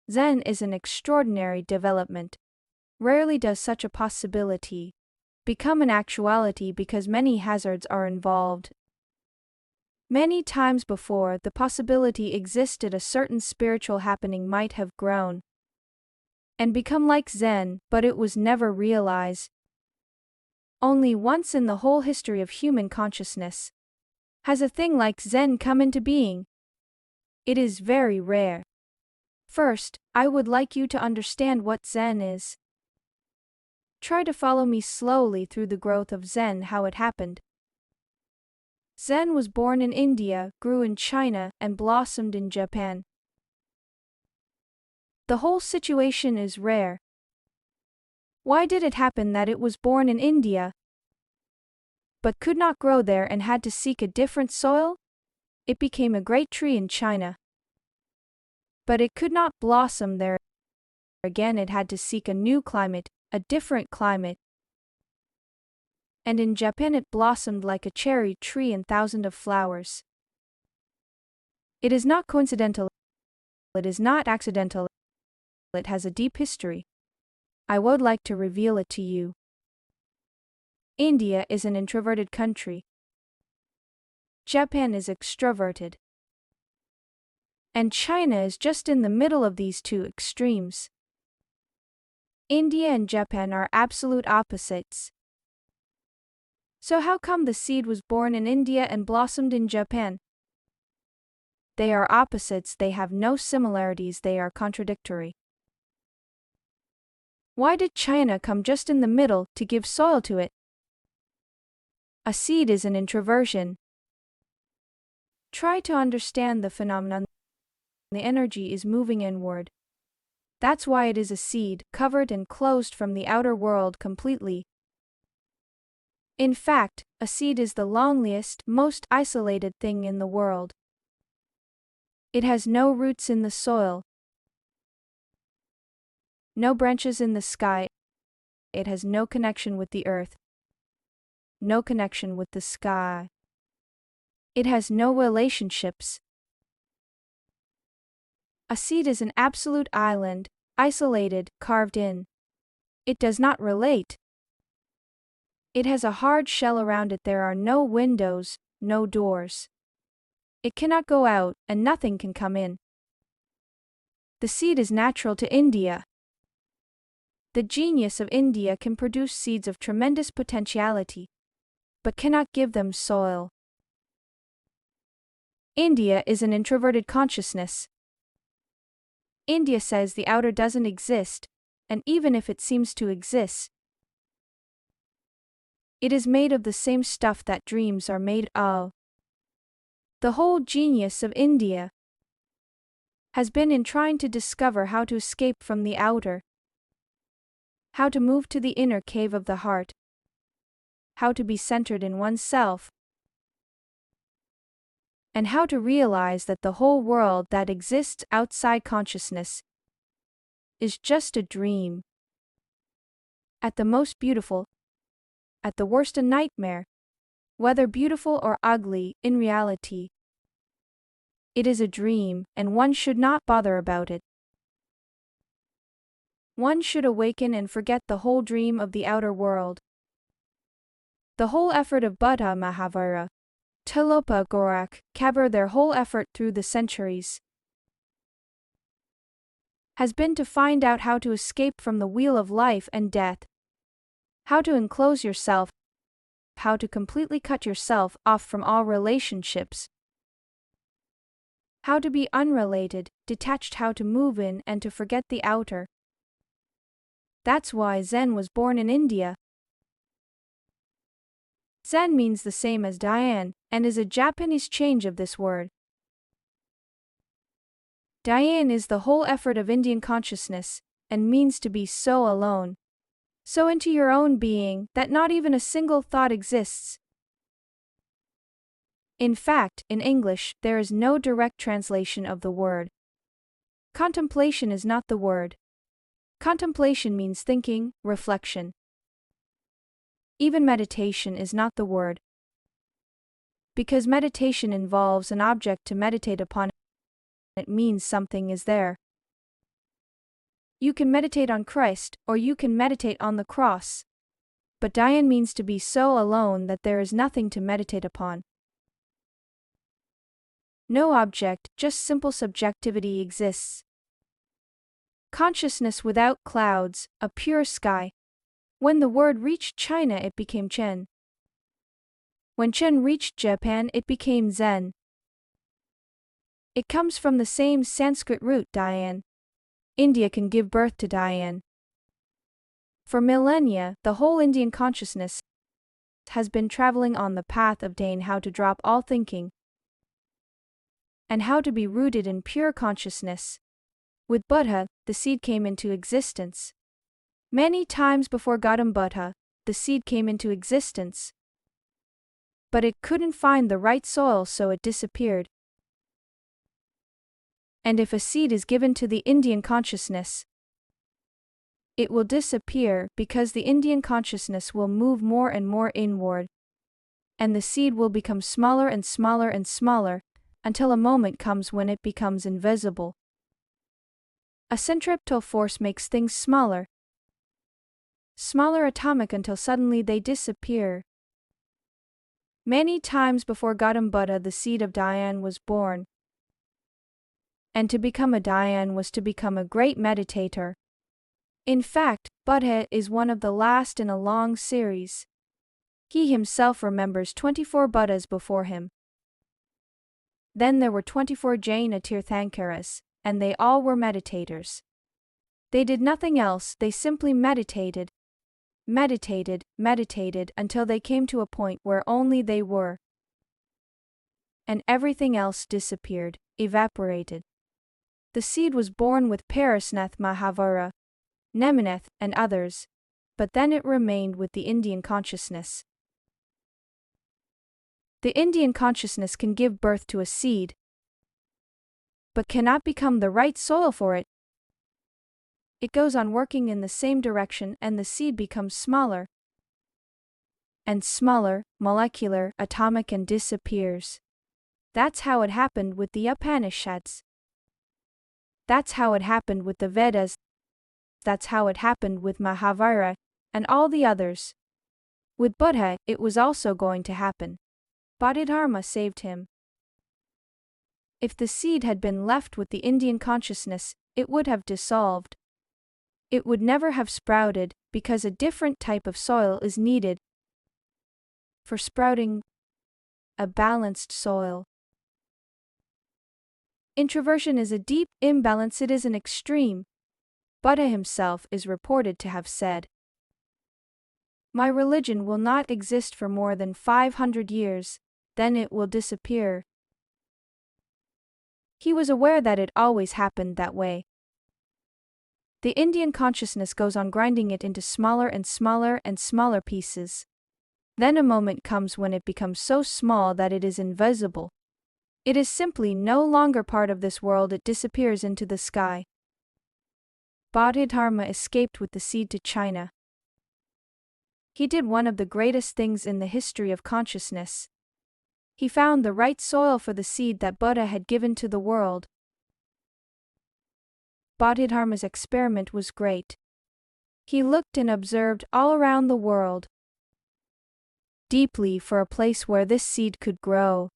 Zen is an extraordinary development. Rarely does such a possibility become an actuality because many hazards are involved. Many times before the possibility existed, a certain spiritual happening might have grown and become like Zen, but it was never realized. Only once in the whole history of human consciousness has a thing like Zen come into being. It is very rare. First, I would like you to understand what Zen is. Try to follow me slowly through the growth of Zen, how it happened. Zen was born in India, grew in China, and blossomed in Japan. The whole situation is rare. Why did it happen that it was born in India, but could not grow there and had to seek a different soil? It became a great tree in China, but it could not blossom there. Again, it had to seek a new climate, a different climate. And in Japan it blossomed like a cherry tree and thousands of flowers. It is not coincidental. It is not accidental. It has a deep history. I would like to reveal it to you. India is an introverted country. Japan is extroverted. And China is just in the middle of these two extremes. India and Japan are absolute opposites. So how come the seed was born in India and blossomed in Japan? They are opposites, they have no similarities, they are contradictory. Why did China come just in the middle to give soil to it? A seed is an introversion. Try to understand the phenomenon. The energy is moving inward. That's why it is a seed, covered and closed from the outer world completely. In fact, a seed is the loneliest, most isolated thing in the world. It has no roots in the soil, no branches in the sky. It has no connection with the earth, no connection with the sky. It has no relationships. A seed is an absolute island, isolated, carved in. It does not relate. It has a hard shell around it. There are no windows, no doors. It cannot go out, and nothing can come in. The seed is natural to India. The genius of India can produce seeds of tremendous potentiality, but cannot give them soil. India is an introverted consciousness. India says the outer doesn't exist, and even if it seems to exist, it is made of the same stuff that dreams are made of. The whole genius of India has been in trying to discover how to escape from the outer, how to move to the inner cave of the heart, how to be centered in oneself, and how to realize that the whole world that exists outside consciousness is just a dream. At the most beautiful, at the worst a nightmare, whether beautiful or ugly, in reality, it is a dream, and one should not bother about it. One should awaken and forget the whole dream of the outer world. The whole effort of Buddha, Mahavira, Tilopa, Gorak, Kabir, their whole effort through the centuries has been to find out how to escape from the wheel of life and death, how to enclose yourself, how to completely cut yourself off from all relationships, how to be unrelated, detached, how to move in and to forget the outer. That's why Zen was born in India. Zen means the same as Diane, and is a Japanese change of this word. Diane is the whole effort of Indian consciousness, and means to be so alone, so into your own being, that not even a single thought exists. In fact, in English, there is no direct translation of the word. Contemplation is not the word. Contemplation means thinking, reflection. Even meditation is not the word, because meditation involves an object to meditate upon. It means something is there. You can meditate on Christ, or you can meditate on the cross. But Dhyan means to be so alone that there is nothing to meditate upon. No object, just simple subjectivity exists. Consciousness without clouds, a pure sky. When the word reached China, it became Chen. When Chen reached Japan, it became Zen. It comes from the same Sanskrit root Dhyan. India can give birth to Dhyan. For millennia, the whole Indian consciousness has been traveling on the path of Dhyan, how to drop all thinking and how to be rooted in pure consciousness. With Buddha, the seed came into existence. Many times before Gautam Buddha, the seed came into existence. But it couldn't find the right soil, so it disappeared. And if a seed is given to the Indian consciousness, it will disappear because the Indian consciousness will move more and more inward, and the seed will become smaller and smaller and smaller, until a moment comes when it becomes invisible. A centripetal force makes things smaller, smaller atomic until suddenly they disappear. Many times before Gautam Buddha, the seed of Dhyan was born. And to become a Dhyan was to become a great meditator. In fact, Buddha is one of the last in a long series. He himself remembers 24 Buddhas before him. Then there were 24 Jaina Tirthankaras, and they all were meditators. They did nothing else, they simply meditated, until they came to a point where only they were. And everything else disappeared, evaporated. The seed was born with Parasnath Mahavira, Nemaneth, and others, but then it remained with the Indian consciousness. The Indian consciousness can give birth to a seed, but cannot become the right soil for it. It goes on working in the same direction, and the seed becomes smaller and smaller, molecular, atomic, and disappears. That's how it happened with the Upanishads. That's how it happened with the Vedas. That's how it happened with Mahavira and all the others. With Buddha, it was also going to happen. Bodhidharma saved him. If the seed had been left with the Indian consciousness, it would have dissolved. It would never have sprouted, because a different type of soil is needed for sprouting, a balanced soil. Introversion is a deep imbalance, it is an extreme. Buddha himself is reported to have said, "My religion will not exist for more than 500 years, then it will disappear." He was aware that it always happened that way. The Indian consciousness goes on grinding it into smaller and smaller and smaller pieces. Then a moment comes when it becomes so small that it is invisible. It is simply no longer part of this world, it disappears into the sky. Bodhidharma escaped with the seed to China. He did one of the greatest things in the history of consciousness. He found the right soil for the seed that Buddha had given to the world. Bodhidharma's experiment was great. He looked and observed all around the world deeply for a place where this seed could grow.